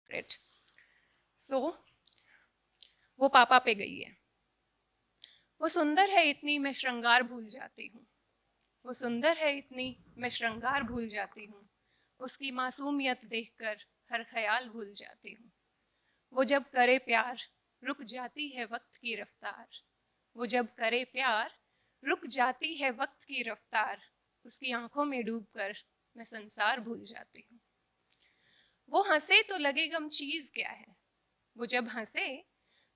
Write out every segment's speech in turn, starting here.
Great. सो वो पापा पे गई है। वो सुंदर है इतनी मैं श्रृंगार भूल जाती हूँ। वो सुंदर है इतनी मैं श्रृंगार भूल जाती हूँ। उसकी मासूमियत देखकर हर ख्याल भूल जाती हूँ। वो जब करे प्यार रुक जाती है वक्त की रफ्तार। वो जब करे प्यार रुक जाती है वक्त की रफ्तार। उसकी आंखों में डूबकर मैं संसार भूल जाती हूँ। वो हंसे तो लगे गम चीज क्या है। वो जब हंसे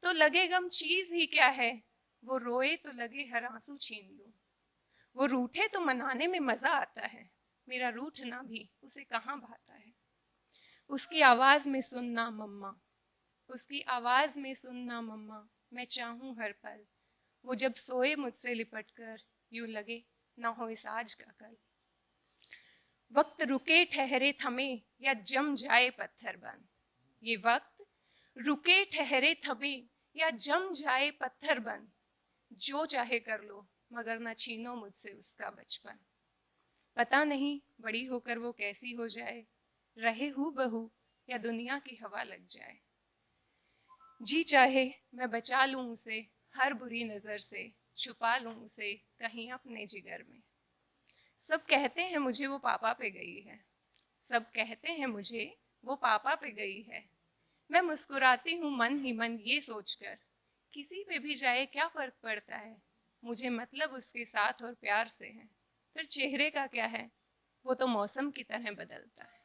तो लगे गम चीज ही क्या है। वो रोए तो लगे हर आंसू छीन लूं। वो रूठे तो मनाने में मजा आता है। मेरा रूठना भी उसे कहाँ भाता है। उसकी आवाज में सुनना मम्मा। उसकी आवाज में सुनना मम्मा। मैं चाहूं हर पल। वो जब सोए मुझसे लिपट कर यूं लगे ना हो इस आज का कल। वक्त रुके ठहरे थमे या जम जाए पत्थर बन। ये वक्त रुके ठहरे थमे या जम जाए पत्थर बन। जो चाहे कर लो मगर ना छीनो मुझसे उसका बचपन। पता नहीं बड़ी होकर वो कैसी हो जाए। रहे हूबहू या दुनिया की हवा लग जाए। जी चाहे मैं बचा लूं उसे हर बुरी नजर से। छुपा लूं उसे कहीं अपने जिगर में। सब कहते हैं मुझे वो पापा पे गई है। सब कहते हैं मुझे वो पापा पे गई है। मैं मुस्कुराती हूँ मन ही मन ये सोचकर किसी पे भी जाए क्या फर्क पड़ता है। मुझे मतलब उसके साथ और प्यार से है। फिर चेहरे का क्या है, वो तो मौसम की तरह बदलता है।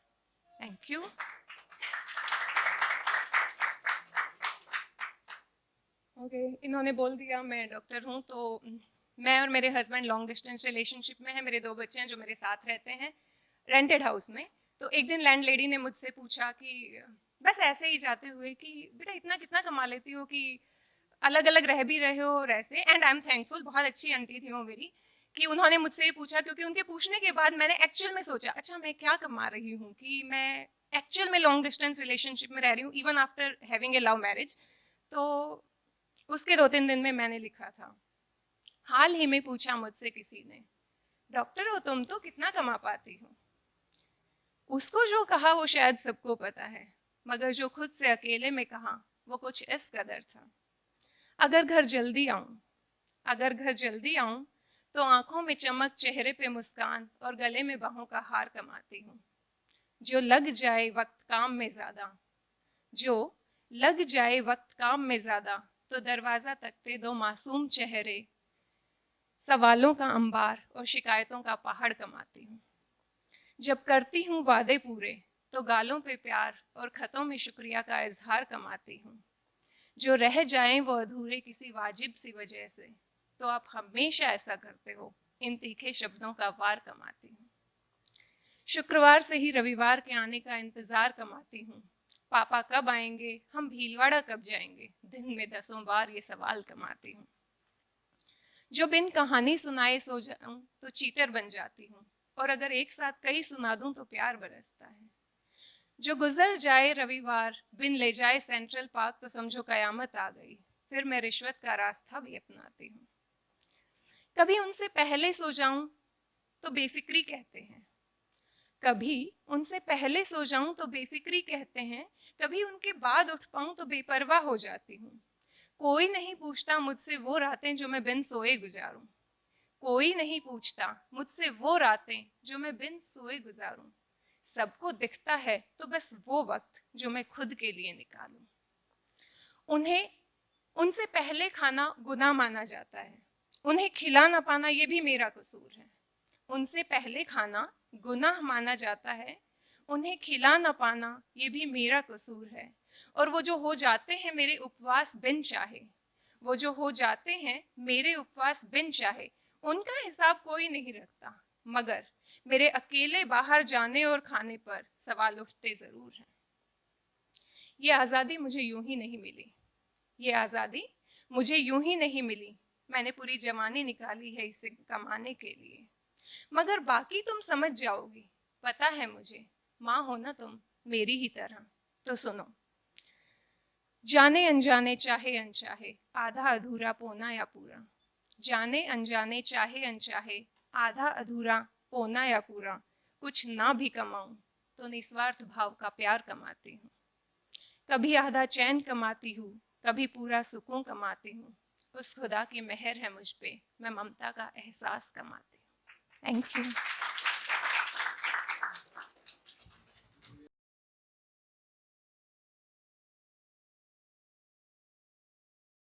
Thank you. ओके, इन्होंने बोल दिया मैं डॉक्टर हूँ। तो मैं और मेरे हस्बैंड लॉन्ग डिस्टेंस रिलेशनशिप में है। मेरे 2 बच्चे हैं जो मेरे साथ रहते हैं रेंटेड हाउस में। तो एक दिन लैंडलेडी ने मुझसे पूछा कि बस ऐसे ही जाते हुए कि बेटा इतना कितना कमा लेती हो कि अलग अलग रह भी रहे हो और ऐसे। एंड आई एम थैंकफुल, बहुत अच्छी आंटी थी वो मेरी, कि उन्होंने मुझसे ये पूछा, क्योंकि उनके पूछने के बाद मैंने एक्चुअल में सोचा अच्छा मैं क्या कमा रही हूँ कि मैं एक्चुअल में लॉन्ग डिस्टेंस रिलेशनशिप में रह रही हूँ even after having a love marriage. तो उसके 2-3 दिन में मैंने लिखा था। हाल ही में पूछा मुझसे किसी ने, डॉक्टर हो तुम तो कितना कमा पाती हो। उसको जो कहा वो शायद सबको पता है, मगर जो खुद से अकेले में कहा वो कुछ इस कदर था। अगर घर जल्दी आऊं, अगर घर जल्दी आऊं तो आंखों में चमक, चेहरे पे मुस्कान और गले में बाहों का हार कमाती हूँ। जो लग जाए वक्त काम में ज्यादा, जो लग जाए वक्त काम में ज्यादा, तो दरवाजा तकते 2 मासूम चेहरे सवालों का अंबार और शिकायतों का पहाड़ कमाती हूँ। जब करती हूँ वादे पूरे तो गालों पे प्यार और खतों में शुक्रिया का इजहार कमाती हूँ। जो रह जाएं वो अधूरे किसी वाजिब सी वजह से, तो आप हमेशा ऐसा करते हो, इन तीखे शब्दों का वार कमाती हूँ। शुक्रवार से ही रविवार के आने का इंतजार कमाती हूँ। पापा कब आएंगे, हम भीलवाड़ा कब जाएंगे, दिन में 10 बार ये सवाल कमाती हूँ। जो बिन कहानी सुनाए सो जाऊं तो चीटर बन जाती हूँ, और अगर एक साथ कई सुना दूं तो प्यार बरसता है। जो गुजर जाए रविवार बिन ले जाए सेंट्रल पार्क तो समझो कयामत आ गई, फिर मैं रिश्वत का रास्ता भी अपनाती हूँ। कभी उनसे पहले सो जाऊं तो बेफिक्री कहते हैं, कभी उनसे पहले सो जाऊं तो बेफिक्री कहते हैं, कभी उनके बाद उठ पाऊं तो बेपरवाह हो जाती हूँ। कोई नहीं पूछता मुझसे वो रातें जो मैं बिन सोए गुजारूं। कोई नहीं पूछता मुझसे वो रातें जो मैं बिन सोए गुजारूं। सबको दिखता है तो बस वो वक्त जो मैं खुद के लिए निकालूं। उन्हें उनसे पहले खाना गुनाह माना जाता है, उन्हें खिला ना पाना ये भी मेरा कसूर है। उनसे पहले खाना गुनाह माना जाता है, उन्हें खिला ना पाना ये भी मेरा कसूर है। और वो जो हो जाते हैं मेरे उपवास बिन चाहे, वो जो हो जाते हैं मेरे उपवास बिन चाहे, उनका हिसाब कोई नहीं रखता, मगर मेरे अकेले बाहर जाने और खाने पर सवाल उठते जरूर हैं। ये आज़ादी मुझे यूं ही नहीं मिली, ये आज़ादी मुझे यूं ही नहीं मिली। मैंने पूरी जवानी निकाली है इसे कमाने के लिए, मगर बाकी तुम समझ जाओगी, पता है मुझे, माँ हो ना तुम मेरी ही तरह। तो सुनो, जाने अनजाने चाहे अनचाहे, आधा अधूरा पौना या पूरा। जाने अनजाने चाहे अनचाहे, आधा अधूरा पौना या पूरा। कुछ ना भी कमाऊं तो निस्वार्थ भाव का प्यार कमाती हूँ। कभी आधा चैन कमाती हूँ, कभी पूरा सुकून कमाती हूँ। उस खुदा की मेहर है मुझ पे, मैं ममता का एहसास कमाती हूँ। Thank you.